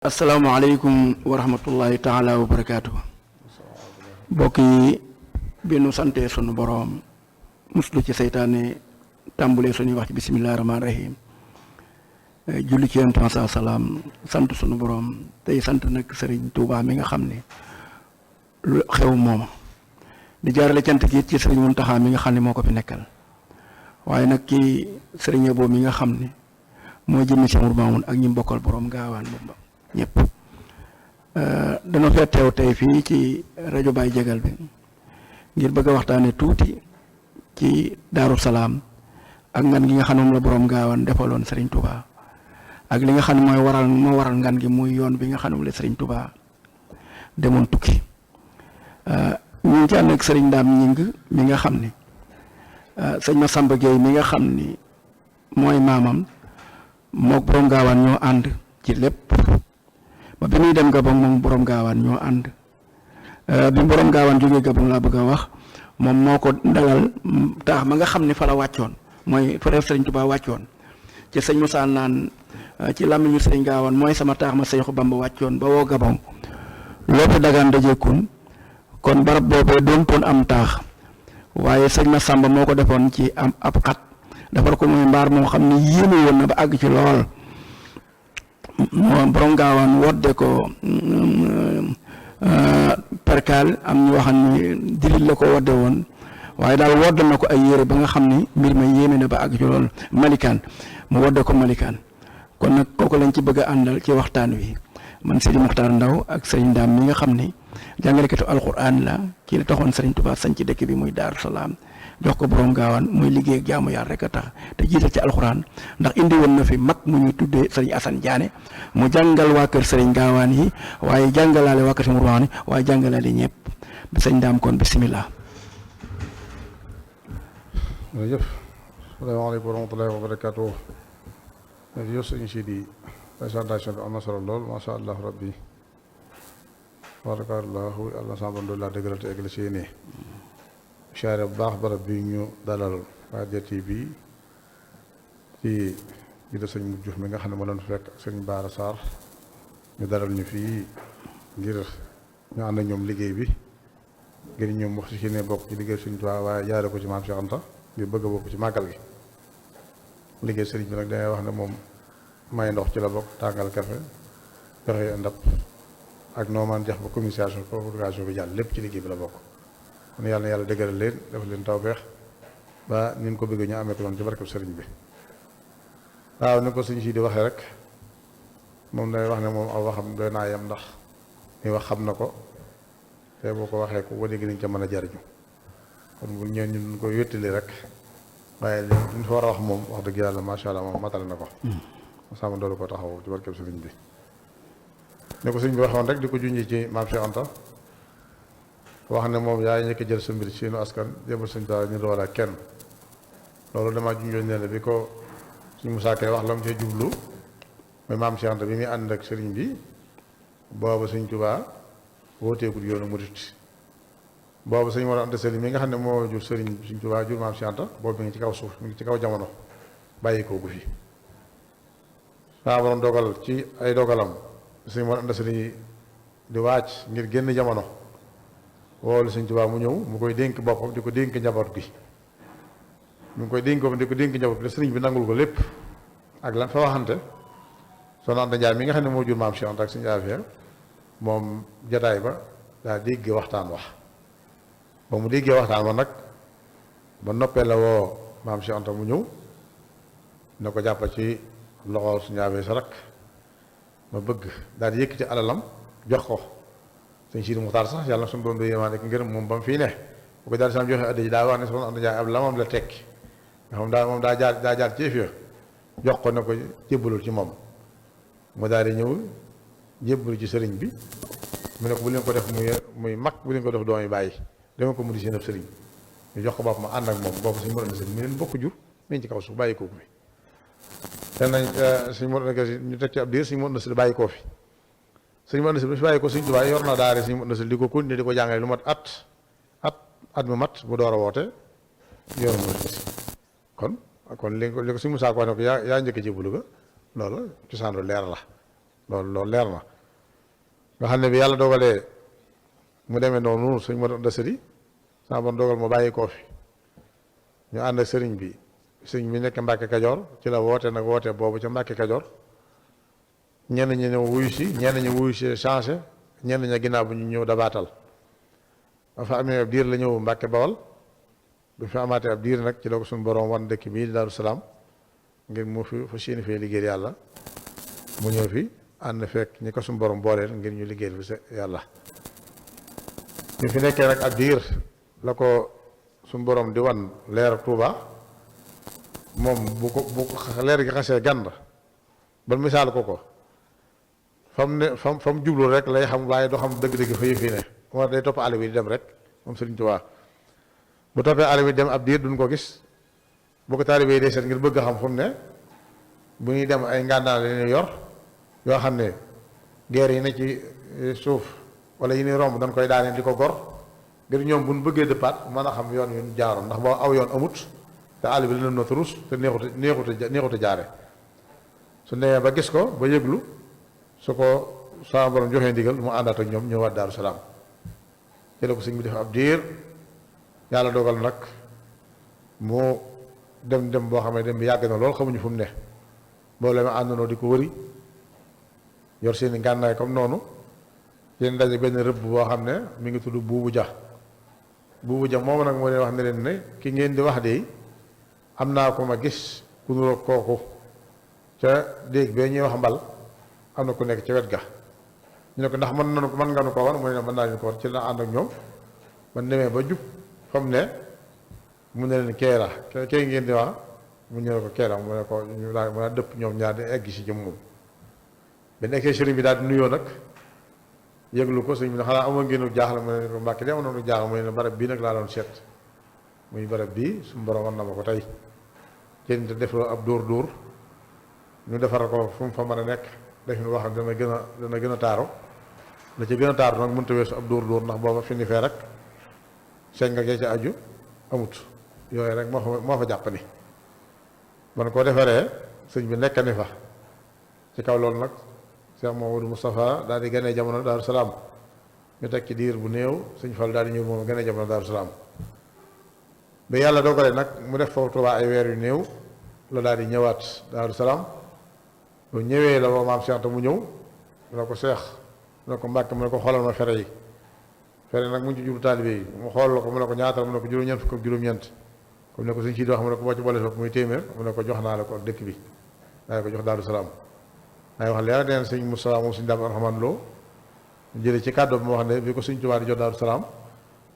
asalaamaaleykum wa rahmatullahi taala wa barakaatu. mbokk yi bi nu sante sunu boroom muslu ci seytaane tàmbulee suñuy wax ci bisimilah rahmaani rahim julli ci yonent saa salaam sant sunu boroom tey sant nag sëriñ Touba mi nga xam ne lu xew mooma di jaarale cant gi ci sëriñ Muntaxa mi nga xam ne moo ko fi nekkal waaye nag ci sëriñ Abo mi nga xam ne moo jëmmi Cheikh Mourou Mamoun ak ñi mbokkal boroom gaawaan boobu ñëpp dana fee teew tey fii ci rajo Baye Jagal bi ngir bëgg a waxtaane tuuti ci Daaru Salaam ak ngan gi nga xam ne moom la boroom gaawaan defaloon Serigne Touba ak li nga xam ne moo waral ngan gi muy yoon bi nga xam ne moom la Serigne Touba demoon tukki ñu ngi ci ànd ak Serigne Dame Ñing mi nga xam ni sëñ Massamba Gueye mi nga xam ni mooy maamam mook boroom gaawaan ñoo ànd ci lépp ba bi muy dem Gabon moom borom gaawaan ñoo ànd bi borom gaawaan jógee Gabon laa bëgg a wax moom moo ko dalal taax ma nga xam ne fa la wàccoon mooy fa Sëriñ Tuubaa wàccoon ci sëñ Moussa naan ci làmmiñu Sëriñ Gaawaan mooy sama taax ma Seexu Bamba wàccoon ba woo Gabon loolu dagaan dajeekun kon barab boobee doontoon am taax waaye sëñ Massamba moo ko defoon ci am ab xat defar ko muy mbaar moo xam ne yéeme woon na ba àgg ci lool moom borom gaawaan wodde ko perkaal am ñu waxan ni diril la ko wodde woon waaye daal wodde na ko ay yére ba nga xam ni mbir ma yéeme na ba àgg ci lool malikaan mu wodde ko malikaan kon nag kooku lañ ci bëgg a àndal ci waxtaan wi man Sidi Muxtaar Ndaw ak Sëriñ Daam mi nga xam ni jàngalekatu alquran la ci la taxoon Sëriñ Tuubaa sañ ci dëkk bi muy Daaru Salaam jox ko borom gaawaan muy liggéey ak jaamu yàlla rek a tax te jiital ci alxuraan ndax indi woon na fi mag mu ñuy tuddee sëriñ Assane Diané mu jàngal waa kër sëriñ gaawaan yi waaye jàngalaale waa kër si Mourou waaye jàngalaale ñëpp sëñ Daam kon bisimilah. jërëjëf salaamaaleykum wa rahmatullahi wa barakaatu. jërëjëf sëñ Sidi présentation bi am na solo lool macha allah rabbi barakallahu allah sàmm doon laa dëgëral te egg la si yéene siyaare bu baax barab bi ñu dalal Waarwiya TV ci jiite sëñ Mujj mi nga xam ne moo doon fekk sëñ Baara Sarr ñu dalal ñu fii ngir ñu ànd ñoom liggéey bi ngir ñoom wax si ne bokk ci liggéey sëñ Tuubaa waaye jaare ko ci Maam Cheikh Anta ngir bëgg a bokk ci màggal gi liggéey sëriñ bi nag dangay wax ne moom may ndox ci la bokk tàngal kafe joxe ndab ak noo man jax ba communication communication bi jàll lépp ci liggéey bi la bokk kon yàlla na yàlla dëgëral leen def leen tawfeex ba ni ko bëgg ñu amee ko noonu ci barkeb sëriñ bi waaw ni ko sëñ si di waxee rek moom day wax ne moom aw waxam doy naa yem ndax ni wax xam na ko te boo ko waxee ko wane gi nañ ca mën a jariñu kon bu ñëw ñu ko wéttali rek waaye li ñu fa war a wax moom wax dëgg yàlla macha allah moom matale na ko sama doolu ko taxaw ci barkeb sëriñ bi ne ko sëriñ bi waxoon rek di ko junji ci Maam Cheikh Anta wax ne moom yaay ñëkk jël sa mbir ci seenu askan jébal sëñ Tuubaa ñu doole ak kenn loolu damaa junjoon ne la bi ko suñu Musaa Kay wax la mu cee jublu mooy Maam Cheikh Anta bi muy ànd ak sëriñ bi booba sëñ Tuubaa wooteekul yoonu murit boobu sëñ Mor Anta Sali mi nga xam ne moo jur sëriñ sëñ Tuubaa jur Maam Cheikh Anta boobu mi ngi ci kaw suuf mi ngi ci kaw jamono bàyyi kooku fi saa borom dogal ci ay dogalam sëñ Mor Anta Sali di wàcc ngir génn jamono woolu sëñ Tuubaa mu ñëw mu koy dénk boppam di ko dénk njaboot gi mu ngi koy dénk boppam di ko dénk njaboot gi te sëriñ bi nangul ko lépp ak lan fa waxante Soxna Anta Njaay mi nga xam ne moo jur Maam Cheikh Anta ak sëñ Afia moom jataay ba daa dégg waxtaan wax ba mu déggee waxtaan wa nag ba noppee la woo Maam Cheikh Anta mu ñëw na ko jàppa ci loxo sëñ Afia sa rak ma bëgg daal di yëkkati alalam jox ko sëñ Sidi Muxtaar sax yàlla na suñu doon doy yéemaan rek ngërëm moom ba mu fii ne bu ko daal di sam joxe addi ji daa wax ne Soxna Anta Njaay ab lamam la tekki nga xam moom daa jaar ci yëf jox ko ne ko jébbalul ci moom mu daal di ñëw jébbalu ci sëriñ bi mu ne ko bu leen ko def muy mag bu leen ko def doom yi bàyyi dama ko mu di seen ab sëriñ ñu jox ko bopp ma ànd ak moom boobu suñu moroon sëriñ mi leen bokk jur mi ci kaw suuf bàyyi kooku fi te nañ suñu moroon ñu teg ci ab diir suñu moroon si bàyyi koo fi suñu moroon si bi bàyyi ko suñ Tuubaa yor na daare suñu moroon si di ko continuer di ko jàngale lu mat at mu mat bu door a woote yoonu mo si kon li ko suñu Musaa ko wax ne ko yaa njëkk jébbalu ga loolu cosaandu leer la loolu leer na nga xam ne bi yàlla dogalee mu demee noonu suñ ma doon desëri sama bon dogal mu bàyyi koo fi ñu ànd sëriñ bi nekk Mbàkke Kajoor ci la woote nag woote boobu ca Mbàkke Kajoor ñenn ñi ñëw wuyu si ñenn ñi wuyu si changé ñenn ña ginnaaw bu ñu ñëw dabaatal ba fa amee ab diir la ñëw Mbàkke Bawal bu fi amaatee ab diir nag ci la ko suñu borom wan dëkk bii di Daaru Salaam ngir mu fi fa séeni fee liggéey yàlla mu ñëw fi ànd fekk ñi ko suñu borom booleel ngir ñu liggéey fi yàlla ñu fi nekkee nag ab diir la ko suñu borom di wan leer Tuuba moom bu ko leer gi xasee gànd ba misaal ko fam ne fam jublu rek lay xam waaye doo xam dëgg-dëgg fa yëf yi ne moo day topp àll bi di dem rek moom Sëriñ Tuubaa bu toppee àll bi dem ab diir duñ ko gis bu ko taalibe yi dee seet ngir bëgg a xam fu mu ne bu ñuy dem ay ngànnaar la ñuy yor yoo xam ne guerre yi ne ci suuf wala yi ñuy romb dañ koy daaneel di ko gor ngir ñoom bu ñu bëggee dëppaat mën a xam yoon yu ñu jaaroon ndax boo aw yoon amut te àll bi dina not rus te neexut a jaare su demee ba gis ko ba yëglu su ko sama borom joxee ndigal mu àndaat ak ñoom ñëwaat Daaru Salaam jële ko sëñ bi def ab diir yàlla dogal nag mu dem boo xam ne dem bi yàgg na lool xamuñu fu mu ne boole ma àndandoo di ko wëri yor seeni ngànnaay comme noonu yéen daje benn rëbb boo xam ne mi ngi tudd Buubu Ja moom nag moo leen wax ne leen ne ki ngeen di wax de am naa ko ma gis ku nuroog kooku ca déeg bee ñuy wax mbal am na ku nekk ca wet ga ñu ne ko ndax mën nga nu ko wan mu ne mën naa leen ko wan ci la ànd ak ñoom man demee ba jub xam ne mu ne leen keera kee ngeen di wax mu ñëw ko keera mu ne ko ñu daal mën a dëpp ñoom ñaar di egg si jëm moom benn egsee sëriñ bi daal di nuyoo nag yëglu ko sëriñ bi ne xanaa amoon ngeen lu jaaxle mu ne ko Mbàkke de amoon na lu jaaxle mu ne barab bii nag laa doon seet muy barab bii suñu borom war na ma ko tey jën te def ab dóor ñu defar ko fu mu fa mën a nekk def ñu wax dana gën a taaru la ci gën a taaru nag mënut a weesu ab dóor ndax booba fi ni fee rek seen nga ca aju amut yooyu rek moo fa jàpp ni man koo defaree sëñ bi nekk ni fa ci kaw loolu nag Cheikh Mamadou Moustapha daal di gënee jamono Daaru Salaam ñu teg ci diir bu néew sëñ Fall daal di ñëw moom gënee jamono Daaru Salaam ba yàlla dogalee nag mu def foofu Tuubaa ay weer yu néew la daal di ñëwaat Daaru Salaam bu ñëwee la woo maam Cheikh te mu ñëw mu ne ko Cheikh mu ne ko Mbàkke mu ne ko xoolal ma fere yi fere nag mu ngi ci jublu taalibe yi mu xool la ko mu ne ko ñaatal mu ne ko juróom-ñeent fukk ak juróom-ñeent comme ne ko suñ ci di wax mu ne ko boo ci boole foofu muy téeméer mu ne ko jox naa la ko ak dëkk bi daal ko jox Daaru Salaam daay wax leer neen sëñ Moussa moom suñu daam Arxamaan Lo jële ci kàddu bi mu wax ne bi ko suñ Tuubaa di jox Daaru Salaam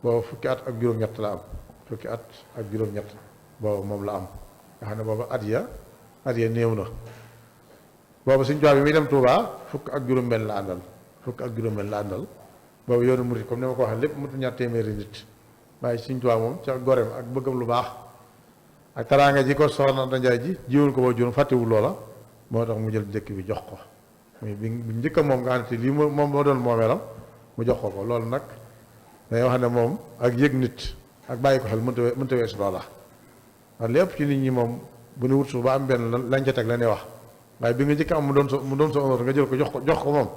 boobu fukki at ak juróom-ñett la am fukki at ak juróom-ñett boobu moom la am nga xam ne boobu at ya néew na boobu suñ Tuubaa bi muy dem Touba fukk ak juróom-benn la àndal boobu yoonu murit comme ni ma ko waxee lépp mutu ñaar téeméeri nit waaye suñ Tuubaa moom ca goreem ak bëggam lu baax ak taraanga ji ko soxna Anta Njaay ji jiwul ko ba juróom fàttewul loola moo tax mu jël dëkk bi jox ko muy bi njëkk moom nga xam ne lii moom moo doon moomeelam mu jox ko loolu nag dañuy wax ne moom ak yëg nit ak bàyyi ko xel mënta weesu loola waaye lépp ci nit ñi moom bu ñu wut su ba am benn lañ ca teg la ne wax waaye bi nga njëkk am mu doon sa honneur nga jël ko jox ko moom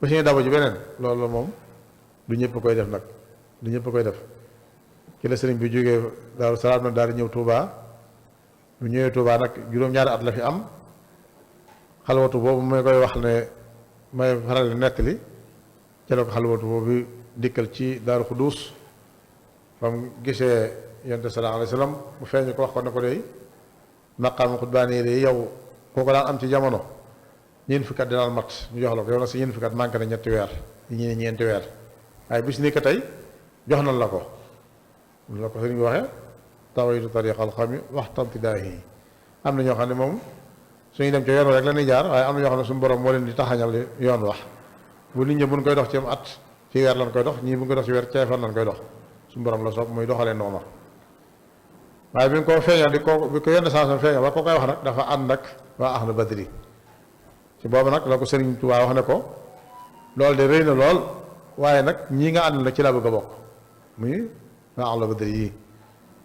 ba si ñu daba ji beneen loolu la moom du ñëpp koy def nag du ñëpp koy def ci la sëriñ bi jógee Daaru Salaam nag daal di ñëw Touba bu ñëwee Touba nag juróom-ñaari at la fi am xalwatu boobu may koy wax ne may faral di nettali ci la ko xalwatu boobu dikkal ci Daaru Xuduus ba mu gisee Yonent sallallahu alayhi wa sallam bu feeñ ko wax ko ne ko dey maqaam xutbaani yi yow kooku daan am ci jamono ñeent fukki at dinaan mat ñu jox la ko yow nag si ñeent fukki at manqué na ñetti weer ñi ne ñeenti weer waaye bis ni ko tey jox nañ la ko lu la ko sëriñ bi waxee tawaytu tariqal xami waxtamtidaahi am na ñoo xam ne moom suñu dem ci yoon rek la ñuy jaar waaye am na ñoo xam ne suñu borom moo leen di taxañal yoon wax bu nit ñi buñ koy dox ci am at ci weer lañ koy dox ñii bu ñu koy dox ci weer ci fan lañ koy dox suñu borom la soob muy doxalee noonu waaye bi nga ko feeñal bi ko yenn sanson feeñal ba ko koy wax nag dafa ànd ak waa ahlu badri ci boobu nag la ko sëriñ Tuubaa wax ne ko loolu de rëy na lool waaye nag ñii nga ànd la ci la bëgg a bokk muy waa ahlu badri yii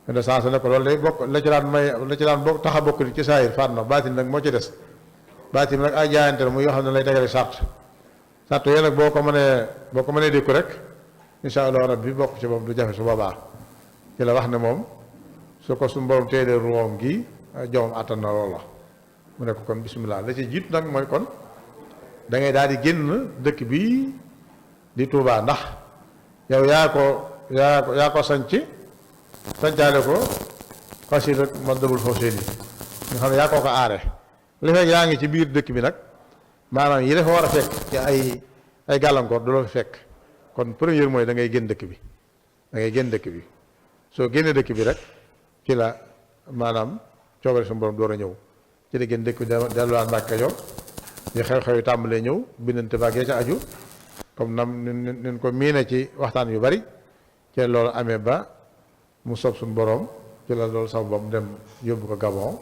yenn sanson ne ko loolu de bokk la ci daan bokk tax a bokk ci saayir faat na baatin nag moo ci des baatin nag ay jaayante la muy yoo xam ne lay tegale sart yooyu nag boo ko mënee dékku rek insha allah rabbi bokk ci boobu du jafe su boobaa ci la wax ne moom su ko suñu borom téelee ruwam gi jomam àttan na loolu la mu ne ko kon bisimilah la ci jiit nag mooy kon da ngay daal di génn dëkk bi di Tuubaa ndax yow yaa ko sancaale ko xasida man dëbul foofu seen nga xam ne yaa koo ko aare li fekk yaa ngi ci biir dëkk bi nag maanaam yi dafa war a fekk ci ay gàllankoor du la fekk kon première mooy da ngay génn dëkk bi soo génnee dëkk bi rek ci la maanaam coobare suñu borom door a ñëw ci la génn dëkk bi delluwaat Mbàkke Kajoor yi xew-xew yi tàmbalee ñëw bindante baag ya ca aju comme nin ko miine ci waxtaan yu bari ci loolu amee ba mu sob suñu borom ci la loolu sax boobu dem yóbbu ko Gabon.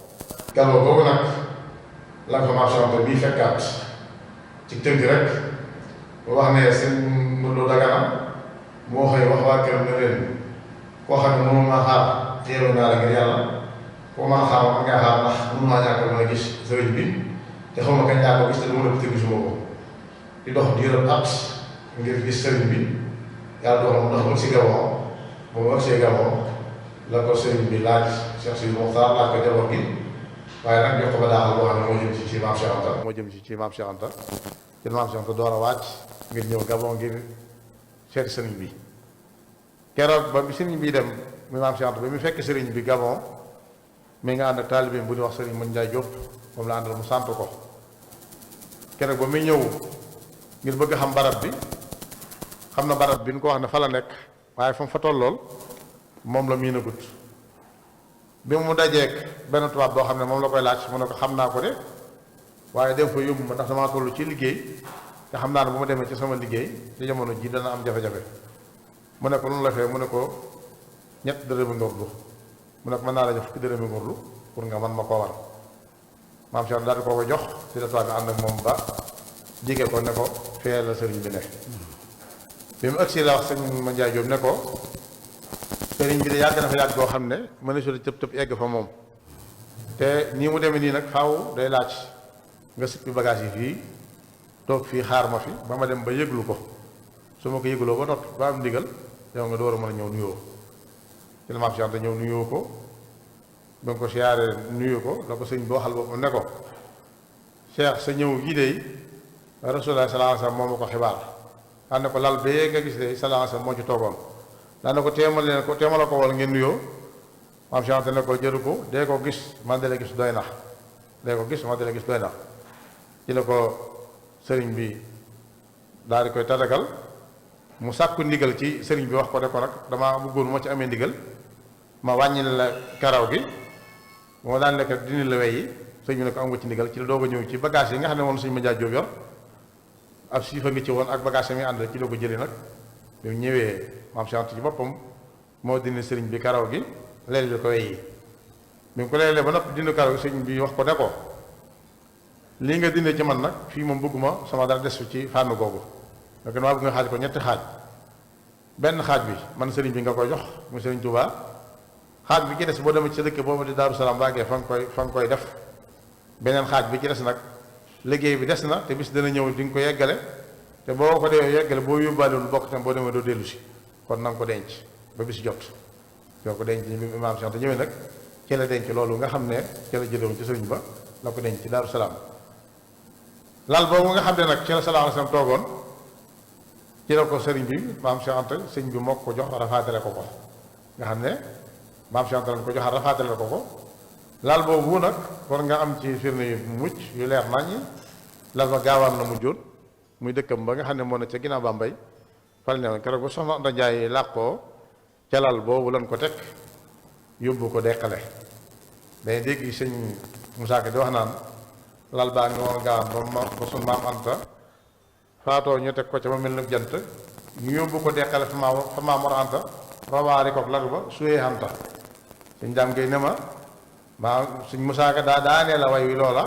Gabon boobu nag la ko marchand bii fekkaat ci tënk rek bu wax ne seen Modou Dagana moo xëy wax waa kër ne leen koo xam ne mënu maa xaar teeru naa la ngir yàlla koo maa xaar ma nga xaar ndax mënu maa ñàkk mën a gis sëriñ bi te xaw ma kañ laa ko gis te dama la ko gisuma ko di dox diiram at ngir gis sëriñ bi yàlla doxal mu dox si Gabon ba mu agsee Gabon la ko sëriñ bi laaj Cheikh Sidi Mokhtar laaj ko jaboot gi waaye nag jox ko ba daaxal boo xam ne moo jëm ci maam Cheikh Anta ci maam Cheikh Anta door a wàcc ngir ñëw Gabon ngir seeti sëriñ bi keroog ba bi sëriñ bi dem muy maam Cheikh Anta ba mu fekk sëriñ bi Gabon mi nga ànd ak taalibeem bu di wax sëriñ Mën Njaay Jóob moom la àndal mu sant ko keroog ba muy ñëw ngir bëgg xam barab bi xam na barab bi ñu ko wax ne fa la nekk waaye fa mu fa tollool moom la mii na gut bi mu dajeek benn tubaab boo xam ne moom la koy laaj mu ne ko xam naa ko de waaye dem fa yóbbu ma ndax damaa toll ci liggéey te xam naa ne bu ma demee ci sama liggéey ci jamono ji dana am jafe-jafe mu ne ko lu la fee mu ne ko ñett dërëmi ngorlu mu ne ko mën naa la jox fukki dërëmi ngorlu pour nga man ma koo war maam Cheikh daal di koo ko jox ci la tubaab bi ànd ak moom ba jige ko ne ko fee la sëriñ bi ne bi mu ëgsi la wax sëñ Ma Njaay Jóob ne ko sëriñ bi de yàgg na fa yàgg boo xam ne mën na tëb tëb egg fa moom te nii mu demee nii nag faaw day laaj nga sippi bagage yi fii toog fii xaar ma fi ba ma dem ba yëglu ko su ma ko yëgloo ba noppi ba am ndigal yow nga door a mën a ñëw nuyoo ci la maam Cheikh Anta ñëw nuyoo ko ba nga ko siyaaree nuyoo ko la ko sëñ bi waxal boobu ne ko Cheikh sa ñëw gii de Rasulullah sallallahu alayhi wasallam moo ma ko xibaar daan ne ko lal bee nga gis de sallallahu alayhi wasallam moo ci toogoon daan ne ko teemala ko wal ngeen nuyoo maam Cheikh Anta ne ko jëru ko dee ko gis man de la gis doy na ci la ko sëriñ bi daal di koy tatagal mu sàkku ndigal ci sëriñ bi wax ko ne ko nag dama bëggoon moo ci amee ndigal ma wàññil la karaw gi moo daan nekk dindi la wey yi sëñ bi ne ko am nga ci ndigal ci la doog a ñëw ci bagage yi nga xam ne moom sëñ Ma Njaay Jóob yor ab siifa ngi ci woon ak bagage yi muy ànd ci la ko jëlee nag bi mu ñëwee maam Cheikh Anta ci boppam moo dindi sëriñ bi karaw gi leeli ko wey yi bi mu ko leelee ba noppi dindi karaw gi sëriñ bi wax ko ne ko lii nga dindee ci man nag fii moom bëgguma sama dara des ci fànn googu donc maa bëgg nga xaaj ko ñetti xaaj benn xaaj bi man sëriñ bi nga koy jox mu sëriñ Tuubaa xaaj bi ci des boo demee ci sa dëkk boobu di Daaru Salaam waagee fa nga koy def beneen xaaj bi ci des nag liggéey bi des na te bis dana ñëw di nga ko yeggale te boo ko dee yeggale boo yóbbaale lu bokk tam boo demee doo dellu si kon na nga ko denc ba bis jot doo ko denc bi Maam Cheikh Anta ñëwee nag ci la denc loolu nga xam ne ci la jëlewoon ci sëriñ ba la ko denc ci Daaru Salaam lal boobu nga xam ne nag ci la sallallahu alayhi wasallam toogoon ci la ko sëriñ bi Maam Cheikh Anta sëriñ bi moo ko jox rafaatale ko nga xam ne Maam Cheikh Anta lañ ko joxaat rafaatale ko lal boobu nag war nga am ci firnde yu mucc yu leer naññi lal ba gaawaan la mujjoon muy dëkkam ba nga xam ne moo ne ca ginnaaw Bambey fal ne woon keroog ba soxna Anta Njaay làqoo ca lal boobu lañ ko teg yóbbu ko deqale day dégg sëñ Musaa Ka di wax naan lal baa ngi woon gaawaan ba sun maam Anta faatoo ñu teg ko ca ma mel na jant ñu yóbbu ko deqale fa maam Mor Anta robaari kook lal ba suyee Anta suñ daam ngay ne ma suñ Musaa Ka daa daanee la way wi loola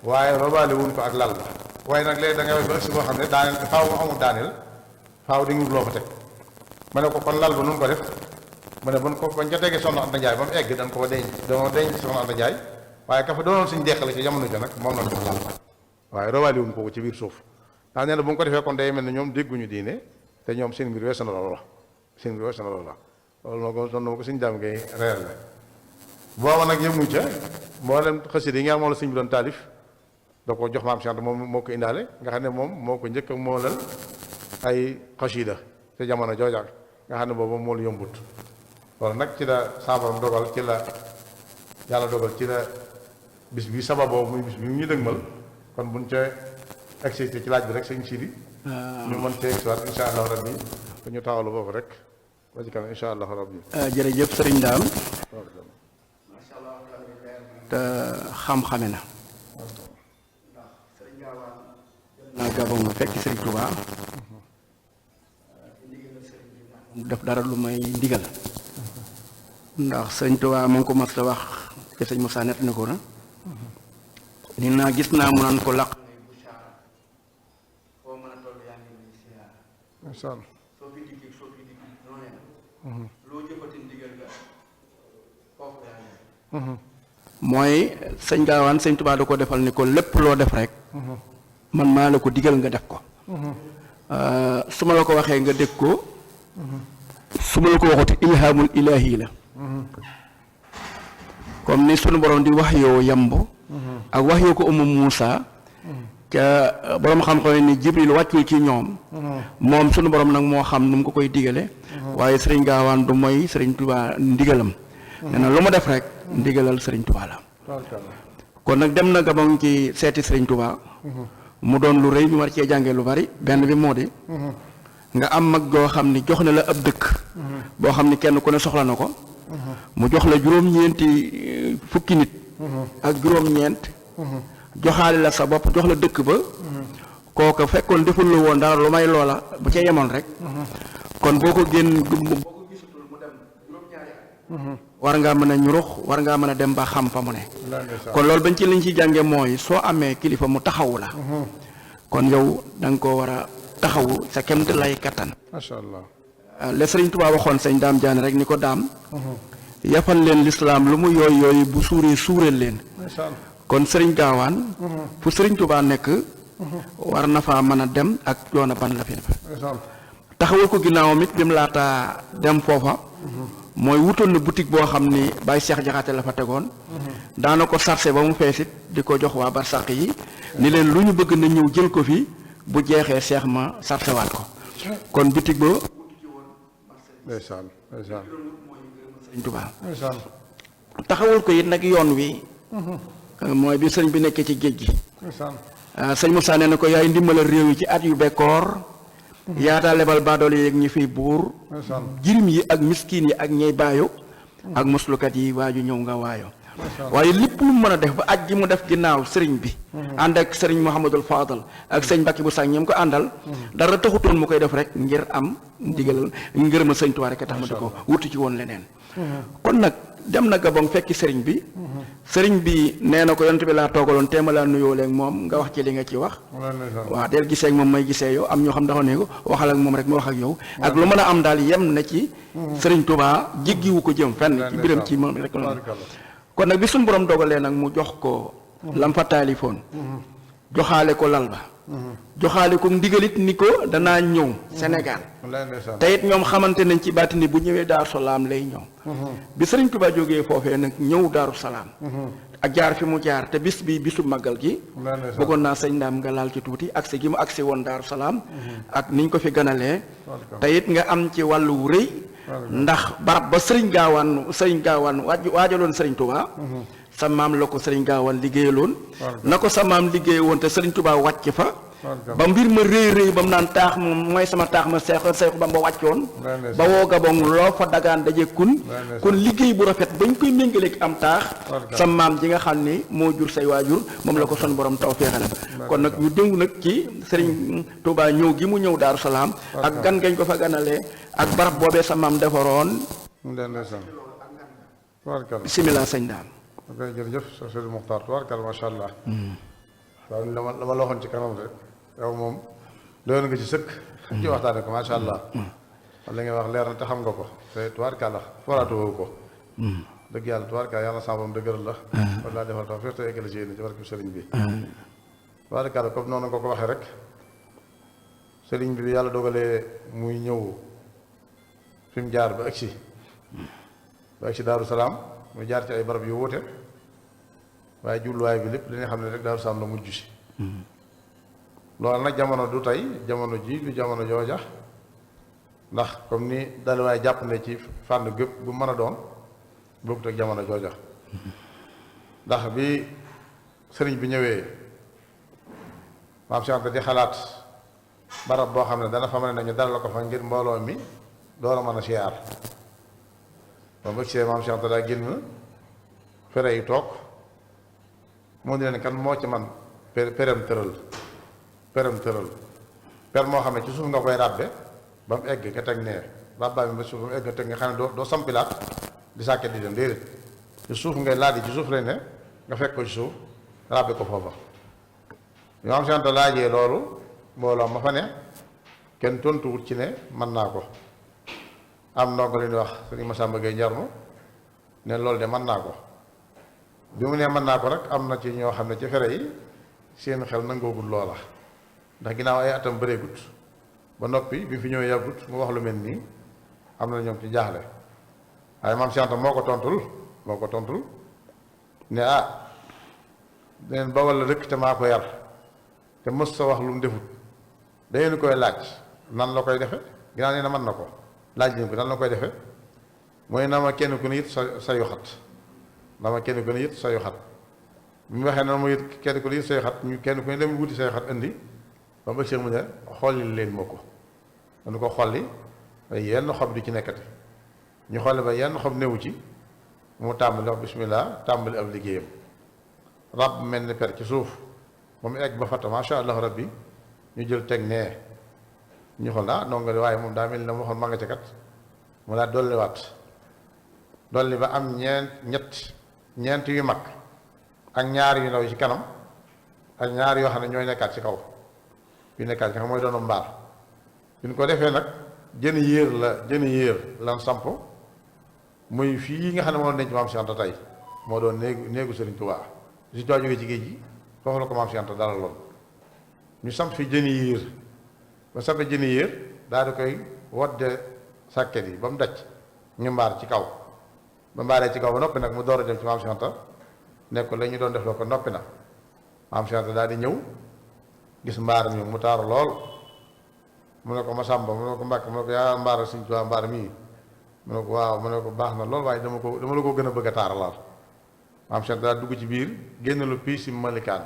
waaye robaale wuñ ko ak lal ba waaye nag léegi da ngay way ba ëgsi boo xam ne daaneel faaw mu amul daaneel faaw di ngi loo fa teg ma ne ko kon lal ba nun ko def mu ne bañ ca tegee soxna Anta Njaay ba mu egg dañ ko denc soxna Anta Njaay waaye ka fa doonoon suñ deqale ci jamono ja nag moom la jox laal waaye rowaali wuñ ko ci biir suuf ndax nee na bu mu ko defee kon day mel ne ñoom dégguñu diine te ñoom seen mbir weesu na loolu la seen mbir weesu na loolu la loolu moo ko son moo ko suñ daam ngay reer la booba nag yëmu ca mboolem xasida yi nga moom la sëñ bi doon taalif da ko jox maam Cheikh moom moo ko indaale nga xam ne moom moo ko njëkk a moolal ay xasida te jamono jooja nga xam ne boobu moo la yombut loolu nag ci la saabaram dogal ci la yàlla dogal ci la bis bi sababoo muy bis bi ñu dëgmal kon buñ ca egsi ci laaj bi rek sëñ Sidi ñu mën cee egsiwaat insha allah rabbi bu ñu taxalu foofu rek ba ci kanam insha allah rabbi jërëjëf sëriñ Daam te xam-xame na naa Gabon fekk sëriñ Touba def dara lu may ndigal ndax sëriñ Touba moo ko mas a wax te sëñ Moussa nett na ko na ni naa gis naa mu naan ko laq foo mën a toll yaa ngi nii siyaar soo fi digg noonee loo jëfati ndigal ga foofu yaa ngi mooy sëñ Gaawaan sëñ Touba da ko defal ni ko lépp loo def rek man maa la ko digal nga def ko su ma la ko waxee nga dégg ko su ma la ko waxut ilhaamul ilaahi la comme ni sunu borom di wax yoo yamb ak wax yoo ko ummu Muusa ca borom xam-xam ni Jibril wàccul ci ñoom moom sunu borom nag moo xam nu mu ko koy digale waaye sëriñ Gaawaan du mooy sëriñ Touba ndigalam nee na lu ma def rek ndigalal sëriñ Touba la kon nag dem na Gabon ci seeti sëriñ Touba mu doon lu rëy ñu war cee jàngee lu bari benn bi moo di nga am mag joo xam ni jox na la ab dëkk boo xam ni kenn ku ne soxla na ko mu jox la juróom-ñeenti fukki nit ak juróom-ñeent joxaale la sa bopp jox la dëkk ba kooka fekkoon deful la woon dara lu may loola bu ca yemoon rek kon boo ko gisatul mu dem juróom-ñaari war ngaa mën a ñurux war ngaa mën a dem ba xam fa mu ne kon loolu bañ ci liñ ci jànge mooy soo amee kilifa mu taxawu la kon yow da nga koo war a taxawu sa kemt lay kattan masha allah le sëriñ Tuubaa waxoon sëñ Daam Jaan rek ni ko daam yafal leen lislaam lu mu yooyu bu suuree suureel leen kon sëriñ Gaawaan fu sëriñ Tuubaa nekk war na faa mën a dem ak yoona ban la fi def taxawal ko ginnaawam it bi mu laataa dem foofa mooy wutoon na boutique boo xam ni Baye Cheikh Jaxate la fa tegoon daana ko sarse ba mu feesit di ko jox waa barsàq yi ni leen lu ñu bëgg na ñëw jël ko fi bu jeexee Cheikh ma sarsewaat ko kon boutique ba ndeysaan ndeysaan sëriñ Tuubaa taxawul ko it nag yoon wi mooy bi sëriñ bi nekkee ci géej gi sëñ Moussa nee na ko yaay ndimbalal réew yi ci at yu bekkoor yaataa lebal baadoole yeeg ñi fiy buur jirim yi ak miskin yi ak ñey baayo ak muslukat yi waaju ñëw nga waayo waaye lépp lu mën a def ba aj gi mu def ginnaaw sëriñ bi ànd ak sëriñ Mouhamadul Fadal ak sëñ Mbàkke bu sàñ ñi mu ko àndal dara taxutoon mu koy def rek ngir am ndigalal ngërëma sëñ Tuubaa rek a tax ma di ko wutu ci woon leneen kon nag dem na Gabon fekki sëriñ bi sëriñ bi nee na ko yonent bi laa toogaloon téema laa nuyoo leeg moom nga wax ci li nga ci wax waaw del gisee ak moom may gisee yow am ñoo xam dafa ne ko waxal ak moom rek ma wax ak yow ak lu mën a am daal yem na ci sëriñ Tuubaa jéggiwu ko jëm fenn ci biram ci moom rek noonu kon nag bi suñu borom dogalee nag mu jox ko lam fa taalifoon joxaale ko lal ba joxaale ko ndigalit ni ko danaa ñëw Sénégal te it ñoom xamante nañ ci baati ni bu ñëwee Daaru Salaam lay ñëw bi sëriñ Tuubaa jógee foofee nag ñëw Daaru Salaam ak jaar fi mu jaar te bis bi bisu màggal gi bëggoon naa sëñ Ndaam nga laal ci tuuti agsi gi mu agsi woon Daaru Salaam ak niñ ko fi ganalee te it nga am ci wàllu wu rëy ndax barab ba sëriñ gaawaan waajaloon sëriñ Tuubaa sa maam la ko sëriñ Gaawaan liggéeyaloon na ko sa maam liggéey woon te sëriñ Tuubaa wàcc fa ba mbir ma réy ba mu naan taax moom mooy sama taax ma Seexu Bamba wàccoon ba woo Gabon loo fa dagaan daje kon liggéey bu rafet bañ koy méngaleeg am taax sa maam ji nga xam ni moo jur say waajur moom la ko son borom taw féexale kon nag ñu déngu nag ci sëriñ Tuubaa ñëw gi mu ñëw Daaru Salaam ak gan gañ ko fa ganalee ak barab boobee sa maam defaroon bismillah sëñ daam ok jërëjëf Sëriñ Muxtaar tubaarkalla macha allah. waaw la ma la waxoon ci kanam rek yow moom doyoon nga ci sëkk. ci waxtaane ko macha allah. li nga wax leer na te xam nga ko te tubaarkalla foraatu woo ko. dëgg yàlla tubaarkaal yàlla sàmbam dëgëral la war laa defal tax fexte eggale ci yéen ci barke sëriñ bi tubaarkaal comme noonu nga ko waxee rek sëriñ bi yàlla dogalee muy ñëw fi mu jaar ba agsi Daaru Salaam mu jaar ci ay barab yu wuute waaye jubluwaay bi lépp dañuy xam ne rek Daaru Salaam la mujj si loolu nag jamono du tey jamono ji du jamono jooja ndax comme ni daluwaay jàpp ne ci fànn gépp bu mën a doon bokkut ak jamono jooja ndax bi sëriñ bi ñëwee maam Cheikh Anta di xalaat barab boo xam ne dana fa mën nañu dalal la ko fa ngir mbooloo mi door a mën a siyaar ba mu ëgsee maam Cheikh Anta daa génn fere yi toog moo di leen kan moo ci man perem tëral per moo xam ne ci suuf nga koy ràbbe ba mu egg nga teg nee ràbbaa bi ba suuf ba mu egg nga teg nga xam ne doo sampilaat di sàkket di dem déedéet ci suuf ngay laaj yi ci suuf lay ne nga fekk ko ci suuf ràbbe ko foofa yoo am sante laajee loolu mbooloo ma fa ne kenn tontuwut ci ne mën naa ko am ndongo li ñuy wax sëriñ Massamba Gueye Njarnu ne loolu de mën naa ko bi mu ne mën naa ko rek am na ci ñoo xam ne ci fere yi seen xel nangoogul loola ndax ginnaaw ay atam bëreegut ba noppi bi fi ñëwee yàggut mu wax lu mel nii am na ñoom ci jaaxle waaye maam Cheikh Anta moo ko tontul ne deneen ba walla rëkk te maa ko yar te mës sa wax lu mu defut dangeen koy laaj nan la koy defe ginnaaw nee na mën na ko laaj leen ko nan la koy defe mooy na ma kenn ku ne it sa yu xat na ma kenn ku ne it sa yu xat bi mu waxee na ma it kenn ku ne it sa yu xat ñu kenn ku ne dem wuti sa yu xat indi ba mu mu ne xolli leen ma ko dañu ko xolli yenn xob di ci nekkati ñu xolli ba yenn xob newu ci mu tàmbali wax bismillah tàmbali ab liggéeyam rab mel ni per ci suuf ba mu egg ba fatta masha allah rabbi ñu jël teg nee ñu xool ndongo li waaye moom daa mel ni la mu waxoon ma nga ca kat mu daa dolli ba am ñeent yu mag ak ñaar yu ndaw ci kanam ak ñaar yoo xam ne ñooy nekkaat ci kaw yu nekkaat ci xam mooy doonu mbaar bi ñu ko defee nag jën yéer lan samp muy fii nga xam ne moo denc maam Cheikh Anta tey moo doon néegu Sëriñ Tuubaa si too jógee ci géej gi foofu la ko maam Cheikh Anta dara lool ñu samp fi jën yéer ba samp jën yéer daal di koy wodde sàkket yi ba mu daj ñu mbaar ci kaw ba mbaaree ci kaw ba noppi nag mu door a dem ci maam Cheikh Anta nekk la ñu doon def loo ko noppi na maam Cheikh Anta daal di ñëw gis mbaar mi mu taaru lool mu ne ko Masamba mu ne ko Mbàkke mu ne ko yaa mbaar Sëriñ Tuubaa mbaar mii mu ne ko waaw mu ne ko baax na lool waaye dama la ko gën a bëgg a taaralaat maam Cheikh daal dugg ci biir génn lu piisi malikaan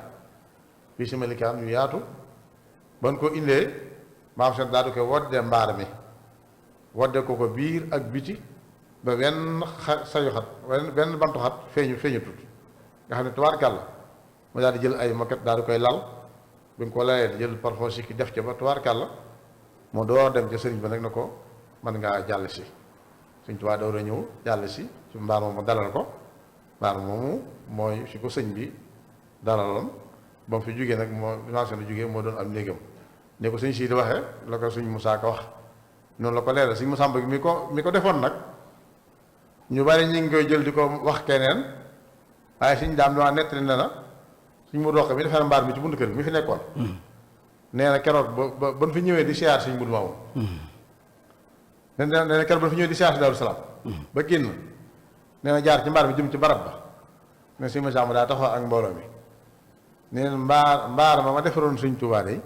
yu yaatu ban ko indee maam Cheikh daal di koy wodde mbaar mi wodde ko biir ak biti ba benn sayu xat benn bantu xat feeñu tut nga xam ne tubaarkàlla mu daal di jël ay moquette daal di koy lal bi mu ko lalee jël parfum sikki def ca ba tubaarkàlla mu door dem ca sëriñ ba nag na ko mën ngaa jàll si Sëriñ Tuubaa door a ñëw jàll si ci mbaar moomu dalal ko mbaar moomu mooy si ko sëñ bi dalaloon ba mu fi jógee nag moo dimension la jógee moo doon am néegam ne ko sëñ sii di waxee la ko sëñ Musaa Ka wax noonu la ko leeral sëñ Masamba mi ko defoon nag ñu bari ñu ngi koy jël di ko wax keneen waaye sëñ daam dama nettali ne na suñ mu dox mi defee mbaar mi ci buntu kër bi mi fi nekkoon nee na keroog ba ba fi ñëwee di siyaar sëñ Mudu Maamun nee na keroog ba fi ñëwee di siyaar si Daaru Salaam ba génn nee na jaar ci mbaar mi jëm ci barab ba ne sëñ Masamba daa taxaw ak mbooloo mi nee na mbaar ma defaroon sëñ Tuubaa day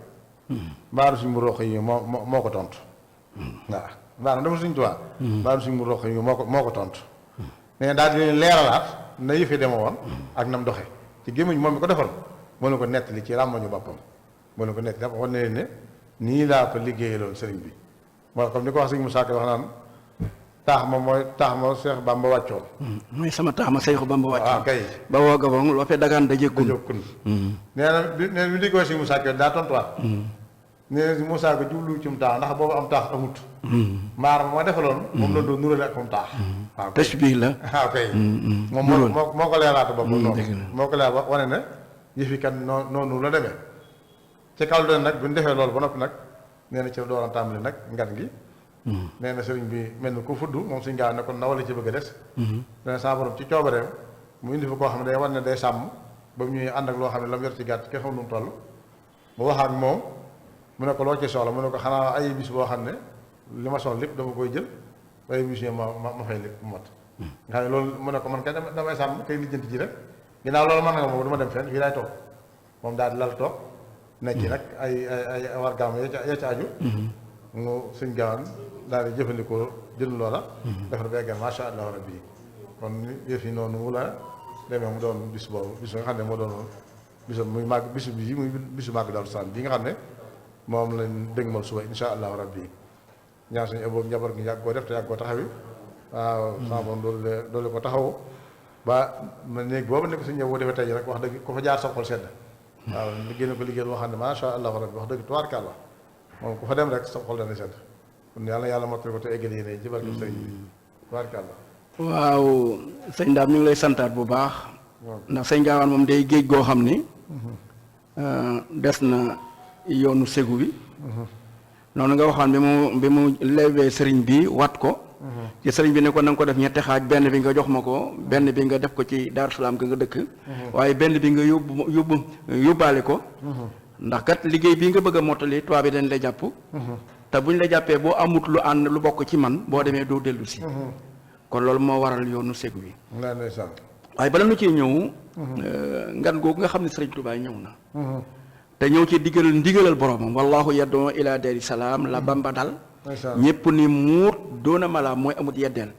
mbaaru suñ mu roq yi moo ko tontu waaw mbaaru dafa suñ Tuubaa mbaaru suñ mu roq yi moo ko tontu nee na daal di leen leeralaat na yëfe dema woon ak nam doxe ci gémmiñ moom mi ko defal moo leen ko nettali ci ràmmoñu boppam moo leen ko nettali dafa wax ne leen ne nii laa ko liggéeyaloon sëriñ bi moo comme ni ko wax sëñ Musaa Ka wax naan taax ma Seex Bamba wàccoon mooy sama taax ma Seexu Bamba wàccoon waaw kay ba woo gabon loo fee dagaan dajekkun nee na bi di ko sëñ Musaa Ka daa tontuwaat nee na Musaa Ka jublu ci mu taax ndax boobu am taax amut mbaar ma defaloon moom la doon nurale ak mu taax waaw tashbiih la waaw kay moom moo ko leeraatu boppam noonu moo ko leer wax wane ne yëfi kat noonu la demee ci kaw doon nag bu ñu defee loolu ba noppi nag nee na ci door a tàmbali nag ngan gi nee na sëriñ bi mel ni ku fudd moom suñ gaa ne kon ndaw la ci bëgg a des dana saa borom ci coobareem mu indi fa koo xam ne day war ne day sàmm ba mu ñuy ànd ak loo xam ne la mu yor ci gàtt kenn xam nu mu toll mu wax ak moom mu ne ko loo ci soxla mu ne ko xanaa ay bis boo xam ne li ma soxla lépp dama koy jël ay bis ma fay lépp mu mat nga xam ne loolu mu ne ko man kay damay sàmm kay lijjanti ji rek ginnaaw loolu mën nga moom du ma dem fenn fii laay toog moom daal di lal toog nekk ci nag ay war gaam ya ca aju mu suñ gaawaan daal di jëfandikoo jënd loola defar ba eggal masha allah rabbi kon yëf yi noonu mu la demee mu doon bis boobu bis nga xam ne moo doon bisu muy màgg bisu bii muy bisu màgg Daaru Salaam bii nga xam ne moom lañ dëgmal suba insha allahu rabbi ñaan suñu ëbboog njaboot gi yàgg koo def te yàgg koo taxawi waaw sama borom doole ko taxawu ba ma néeg boobu nekk suñu ñëw boo defee tey rek wax dëgg ko fa jaar sa xol sedd waaw liggéey na ko liggéey boo xam ne masha allahu rabbi wax dëgg tubaarkàlla moom ku fa dem rek sa xol dana sedd kon yàlla mottali ko te eggal yéene ci barke sëriñ bi tubaarkàlla waaw sëñ Daam ñu ngi lay santaat bu baax ndax sëñ Gaawaan moom day géej goo xam ni des na yoonu ségu bi noonu nga waxoon bi mu lewee sëriñ bi wat ko ci sëriñ bi ne ko na nga ko def ñetti xaaj benn bi nga jox ma ko benn bi nga def ko ci Daaru Salaam ga nga dëkk waaye benn bi nga yóbbaale ko ndax kat liggéey bii nga bëgg a mottali tubaab bi dañ la jàpp te buñ la jàppee boo amut lu ànd lu bokk ci man boo demee doo dellu si kon loolu moo waral yoonu ségu bi waaye bala nu ciy ñëw ngan googu nga xam ne sëriñ Tuubaa ñëw na te ñëw ci ndigalal boromam wallahu yad'u ila daari salaam la Bamba dal ñëpp ni muut doona mala mooy amut yeddeel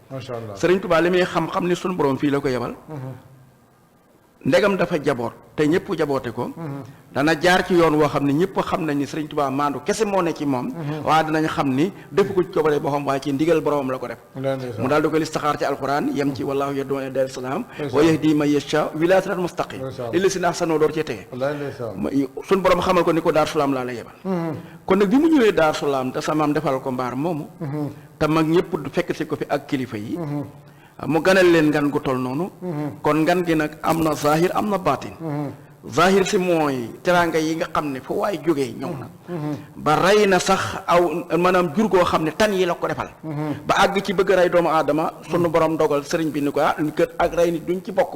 sëriñ Tuubaa li muy xam-xam ni suñu borom fii la ko yebal ndegam dafa jaboot te ñëpp jaboote ko dana jaar ci yoon woo xam ne ñëpp xam nañ ni sëriñ Tuubaa maandu kese moo ne ci moom waaye danañ xam ni def ko ci coobare boo xam waaye ci ndigal boromam la ko def mu daal di ko listaxaar ci alquran yem ci wallahu yad'u ila daari salaam wa yahdi man yasha ila siraatin mustaqim lillazina ahsanu door cee tege suñ borom xamal ko ni ko Daaru Salaam laa la yebal kon nag bi mu ñëwee Daaru Salaam te samaam defal ko mbaar moomu te mag ñëpp fekk si ko fi ak kilifa yi mu ganal leen ngan gu toll noonu kon ngan gi nag am na zahir am na baatin zahir si mooy teraanga yi nga xam ne fu waay jógee ñëw na ba rey na sax aw maanaam jur goo xam ne tan yi la ko defal ba àgg ci bëgg rey doomu aadama sunu borom dogal sëriñ bi ni ko ni kër ak rey nit duñ ci bokk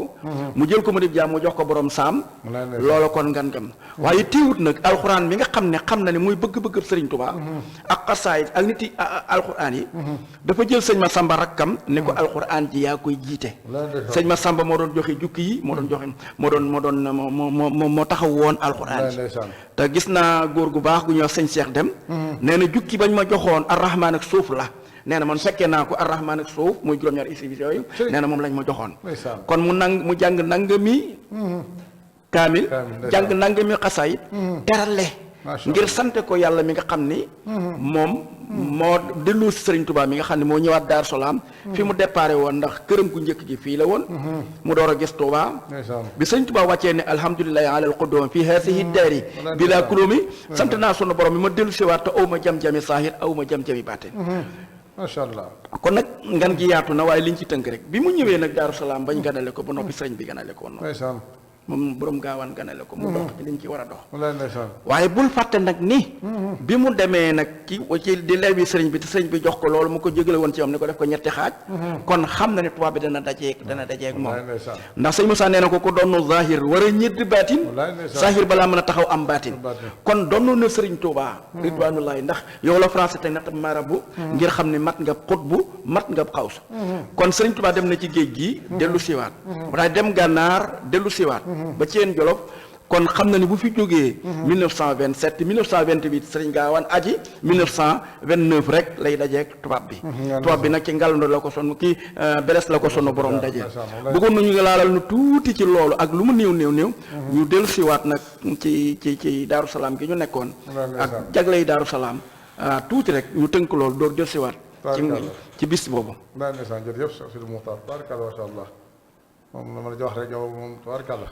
mu jël ko mu def jaam mu jox ko borom saam loola kon ngan gam waaye téewut nag alxuraan bi nga xam ne xam na ne muy bëgg-bëgg sëriñ Tuubaa ak xasaayid ak nit yi alxuraan yi dafa jël sëñ ma samba rakkam ne ko alxuraan ji yaa koy jiite sëñ ma samba moo doon joxe jukki yi moo doon moo taxaw woon alxuraan ji te gis naa góor gu baax gu ñuy wax sëñ Cheikh Dem nee na jukki bañ ma joxoon arrahmaan ak suuf la nee na man fekkee naa ko arrahmaan ak suuf muy juróom-ñaar isibis yooyu nee na moom lañ ma joxoon kon mu jàng nangami kaamil jàng nangami xasaayid terale ngir sante ko yàlla mi nga xam ni moom moo dellu si Sëriñ Tuubaa mi nga xam ne moo ñëwaat Daaru Salaam fi mu déparé woon ndax këram gu njëkk gi fii la woon mu door a gis Tuubaa bi Sëriñ Tuubaa wàccee ne alhamdulillahi alal qudum fi haasihi daari bila kulumi sant naa sunu borom mi ma dellu si waat te aw ma jam-jami saahir aw ma jam-jami baatin macha allah kon nag ngan gi yaatu na waaye liñ ci tënk rek bi mu ñëwee nag Daaru Salaam bañ ganale ko ba noppi sëriñ bi ganale ko woon moom borom gaawaan ganale ko mu dox ci liñ ci war a dox waaye bul fàtte nag ni bi mu demee nag ci di lewi sëriñ bi te sëriñ bi jox ko loolu mu ko jógale woon ci moom ni ko def ko ñetti xaaj kon xam na ne tubaab bi dana dajeeg moom ndax sëñ Moussa nee na ko doonu zahir war a ñedd baatin zahir balaa mën a taxaw am baatin kon doonu na sëriñ Tuubaa ridwanullahi ndax yow la français teg natt marabu ngir xam ne mat nga xutbu mat nga xaws kon sëriñ Tuubaa dem na ci géej gi dellu siwaat wala dem gànnaar dellu siwaat ba ci yéen Jolof kon xam na ni bu fi jógee 1927 1928 sëriñ Gaawaan aji 1929 rek lay dajeeg tubaab bi nag ci Ngalandu la ko sonn kii Beles la ko sonn borom dajee bëggoon nañu nga laalal nu tuuti ci loolu ak lu mu néew ñu dellu siwaat nag ci Daaru Salaam gi ñu nekkoon ak jagley Daaru Salaam tuuti rek ñu tënk loolu door dellu siwaat ci bis boobu moom la ma la jox rek yow moom tabaarkàlla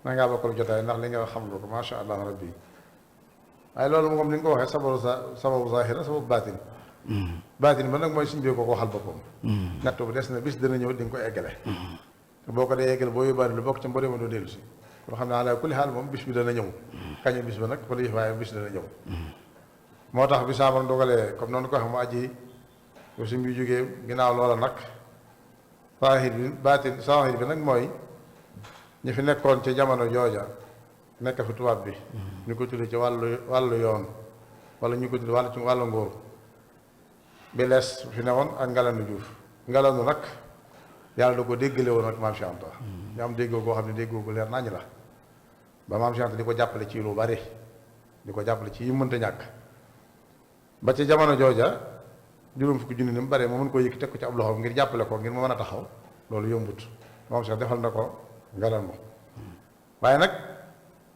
na ngaa bokkal jotaay ndax li nga xam lu ko macha allah rabbi waaye loolu moom ni nga ko waxee sababu zahira sababu baatin baatin ba nag mooy suñ bi ko waxal boppam nattu bu des na bis dana ñëw di nga ko eggale te boo ko dee eggale boo yóbbaale lu bokk ca mboo dema doo dellu si loo xam ne ala kulli xaal moom bis bi dana ñëw kañu bis ba nag wala yëf waaye bis dana ñëw moo tax bi saamar dogalee comme noonu ko wax mu aji bu suñ bi jógee ginnaaw loola nag saahir bi baatin saahir bi nag mooy ñi fi nekkoon ci jamono jooja nekk fi tubaab bi ñu ko tudde ci wàllu yoon wala ñu ko tudde wàllu nguur bi lees fi ne woon ak Ngalandu Juuf Ngalandu nag yàlla da ko déggale woon ak maam Cheikh Anta ñu am déggoo koo xam ne déggoo ko leer nañu la ba maam Cheikh Anta di ko jàppale ci lu bari di ko jàppale ci yi mënta ñàkk ba ci jamono jooja juróom fukki junni ni mu bare moo mën koo yëkki teg ko ci ab loxo ngir jàppale ko ngir mu mën a taxaw loolu yombut maam Cheikh defal na ko Ngalandu waaye nag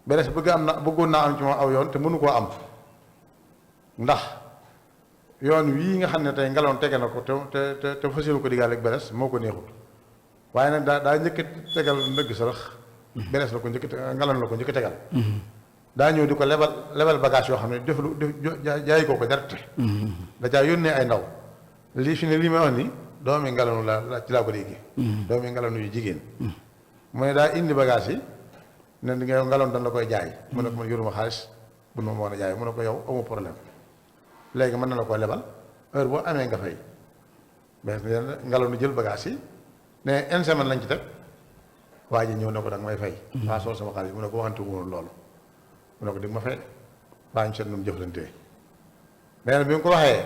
beres bëggoon naa am ci moom aw yoon te mënu koo am ndax yoon wii nga xam ne tey Ngalandu tege na ko te fas yéene ko diggaale ak beres moo ko neexul waaye nag daa njëkk tegal ndëgg sarax beres la ko njëkk Ngalandu la ko njëkk tegal daa ñëw di ko lebal bagage yoo xam ne def jaay ko deret da caa yónnee ay ndaw lii fi ne lii may wax ni doomi Ngalandu la ci laa ko déggee doomi Ngalandu yu jigéen mu ne daa indi bagage yi ne di nga Ngalandu dañ la koy jaay mu ne ko man yoruma xaalis bu ma mën a jaay mu ne ko yow amu problème léegi mën na la ko lebal heure boo amee nga fay mais Ngalandu jël bagage yi ne une semaine lañ ci teg waa ji ñëw ne ko da nga may fay waa sol sama xaalis mu ne ko waxante woon loolu mu ne ko dig ma fay baa ñu seet nu mu jëflantee nee na bi mu ko waxee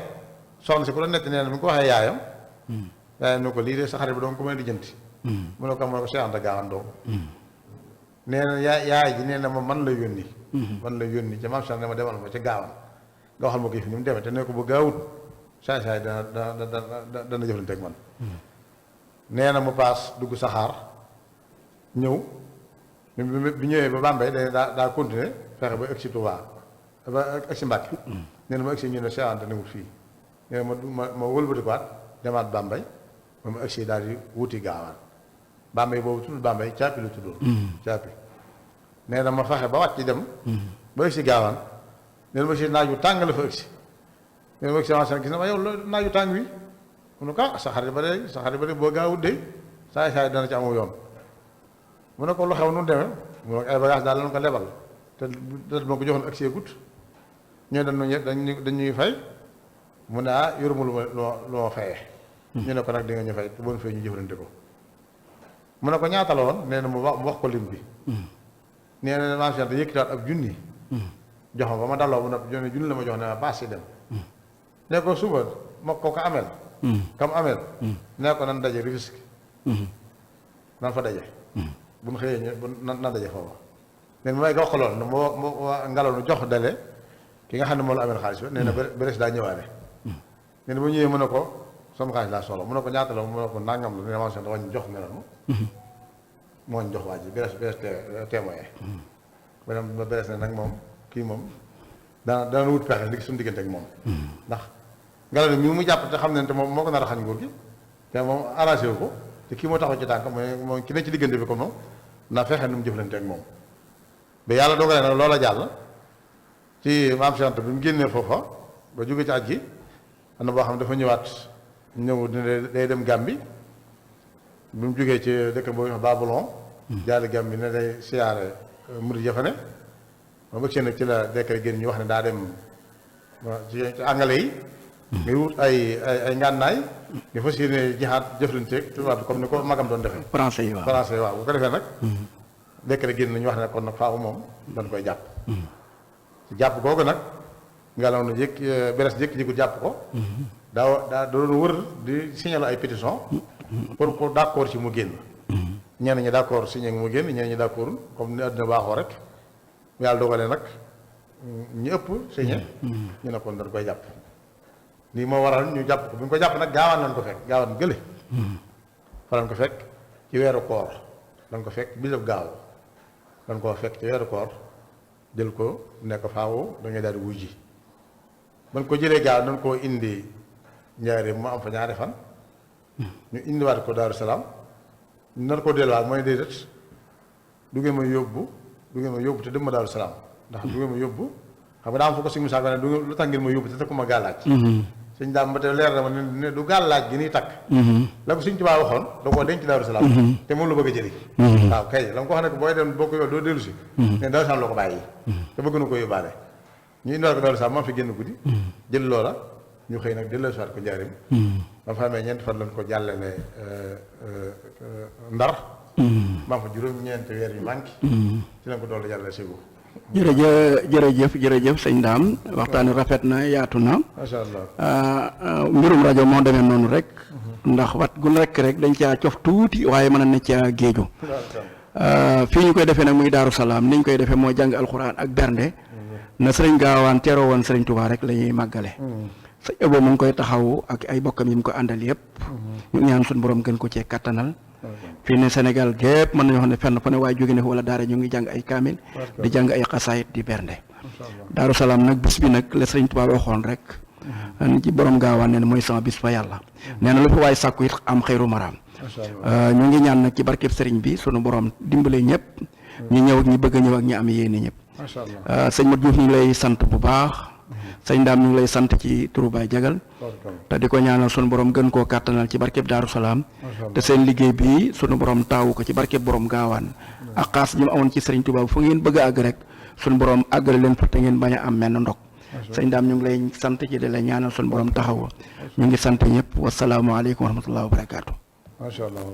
soxna si ku la nekk nee na bi mu ko waxee yaayam ne ko lii de sa xarit bi doon ko mën a lijjanti mu ne ko Cheikh Anta Gaawaan doom nee na yaay ji nee na ma man la yónni ca maam Cheikh ne ma demal ma ca Gaawaan nga waxal ma ko fi ni mu demee te ne ko ba gaawut saay dana jëflante ak man nee na mu paas dugg saxaar ñëw bi ñëwee ba Bambey daa continuer fexe ba egg si Touba ba egg si Mbàkke nee na ma egg si ñu ne Cheikh Anta newut fii nee na ma wëlbatikuwaat demaat Bambey ma egg si daal di wuti Gaawaan Bambey boobu tuddul Bambey caapi la tuddoon caapi nee na ma fexe ba wàcc dem ba egg si Gaawaan nee na ma si naaj wu tàng la fa egg si nee na ma egg si avancé gis na ma yow naaj wu tàng wi mu ne ko sa xarit ba de boo gaawut de saay dana ci amu yoon mu ne ko lu xew nu demee mu ne ko ay bagage daal lañ ko lebal te ma ko joxoon ak seegut ñoo dañuy fay mu ne yoruma lu ma fayee ñu ne ko nag di nga ñu fay te bon fay ñu jëflante ko mu ne ko ñaata la woon nee na mu wax ko lim bi nee na maam Cheikh yëkkitaat ab junni jox ma ba ma dalloo mu ne junni la ma jox ne ma baas si dem ne ko suba ma ko amel kam amel nee ko nan daje Rufisque nan fa daje bu ñu xëyee nan daje foofa nee na may nga wax ko loolu moo Ngalandu jox dale ki nga xam ne moo la amel xaalis ba nee na beres daa ñëwaale nee na ba ñëwee mu ne ko sama xaalis laa soxla mu ne ko ñaata la mu ne ko nangam la nee na maanaam dafa ñu jox Ngalandu moo ñu jox waa ji beres témoin ba beres ne nag moom kii moom dana wut pexe li suñu diggante ak moom ndax Ngalandu mi mu jàpp te xam ne te moom moo ko nar a xañ nguur gi te moom arrangé wu ko te kii moo taxaw ci tànk mooy ki ne ci diggante bi ko moom naa fexe nu mu jëflante ak moom ba yàlla dogalee nag loola jàll ci maam Cheikh Anta bi mu génnee foofa ba jóge ci aj gi am na boo xam ne dafa ñëwaat ñëw ne day dem Gàmbi bi mu jógee ci dëkk boobu wax Babulon jaari Gàmbi ne day siyaare murid ya fa ne ba bëgg nag ci la décret génn ñu wax ne daa dem ci anglais yi ngir wut ay ngànnaay nga fas yéene jihaat jëflanteeg tubaab bi comme ni ko magam doon defee français yi waaw bu ko defee nag décret génn nañu wax ne kon nag faaw moom dañ koy jàpp ci jàpp googu nag Ngalandu beres jékki-jékki jàpp ko daa doon wër di signaler ay pétition pour d'accord ci mu génn ñenn ñi d'accord signé mu génn ñenn ñi d'accordul comme ni àddina baaxoo rek yàlla dogalee nag ñu ëpp signé ñu ne kon dañ koy jàpp lii moo waral ñu jàpp ko bi ñu ko jàpp nag Gaawaan lañ ko fekk Gaawaan gële fa lañ ko fekk ci weeru koor lañ ko fekk bisab gaaw lañ koo fekk ci weeru koor jël ko ne ko faaw da ngay daal di wuy ji ban ko jëlee gaaw dañ koo indi Njaaréem mu am fa ñaari fan ñu indiwaat ko Daaru Salaam nar ko delluwaat mooy déedéet du ngeen ma yóbbu te dem ma Daaru Salaam ndax du ngeen ma yóbbu xam nga daa am fa ko si misaal ne lu tax ngeen ma yóbbu te takkuma gàllaaj sëñ daam ba te leer na ma ne du gàllaaj gi niy takk la ko Sëñ Tuubaa waxoon da koo denc Daaru Salaam te moom la bëgg a jëli waaw kay la ma ko wax ne ko booy dem boo ko yor doo dellu si ne Daaru Salaam la ko bàyyi te bëgg na ko yóbbaale ñu indiwaat ko Daaru Salaam maa fi génn guddi jël loola ñu xëy nag delloo si waat ko Njaaréem ba fa amee ñeenti fan lañ ko jàllale Ndar. maa fa juróom-ñeenti weer yu manqué. ci lañ ko doon jàllale Ségou. jërëjëf sëñ Daam waxtaan rafet na yaatu na. macha allah. mbirum rajo moo demee noonu rek. ndax wat gu nekk rek dañ caa cof tuuti waaye mën na caa géeju. fii ñu koy defee nag muy Daaru Salaam ni ñu koy defee mooy jàng alxuraan ak bernde. na sëriñ Gaawaan teeroo woon sëriñ Tuubaa rek la ñuy màggale. sëñ Ebo mu ngi koy taxaw ak ay bokkam yi mu ko àndal yëpp. ñu ñaan suñu borom gën ko cee kattanal. fii ne Sénégal gépp mën nañoo xam ne fenn fu ne waaye jóge ne wala daara ñu ngi jàng ay kaamil di jàng ay xasaayit di bernde. Daaru Salaam nag bis bi nag la sëriñ Tuubaa waxoon rek. ci borom Gaawaan nee na mooy sama bis fa yàlla. nee na lu fa waay sàkku it am xëyru maraam. ñu ngi ñaan nag ci barkeb sëriñ bi sunu borom dimbale ñëpp. ñi ñëw ak ñi bëgg a ñëw ak ñi am yéene ñëpp. sëñ Mat Diouf ñu ngi lay sant bu baax. sëñ Daam ñu ngi lay sant ci turu Baay Jagal. te di ko ñaanal sunu borom gën koo kàttanal ci barkeb Daaru Salaam. te seen liggéey bi sunu borom taawu ko ci barkeb borom Gaawaan. ak xaas ji mu amoon ci sëriñ Tuubaa fu ngeen bëgg a àgg rek sunu borom àggale leen fa te ngeen bañ a am menn ndog. sëñ Daam ñu ngi lay sant ci di la ñaanal sunu borom taxawu ñu ngi sant ñëpp wasalaamualeykum wa rahmatullahi wa barakaatu. macha allah.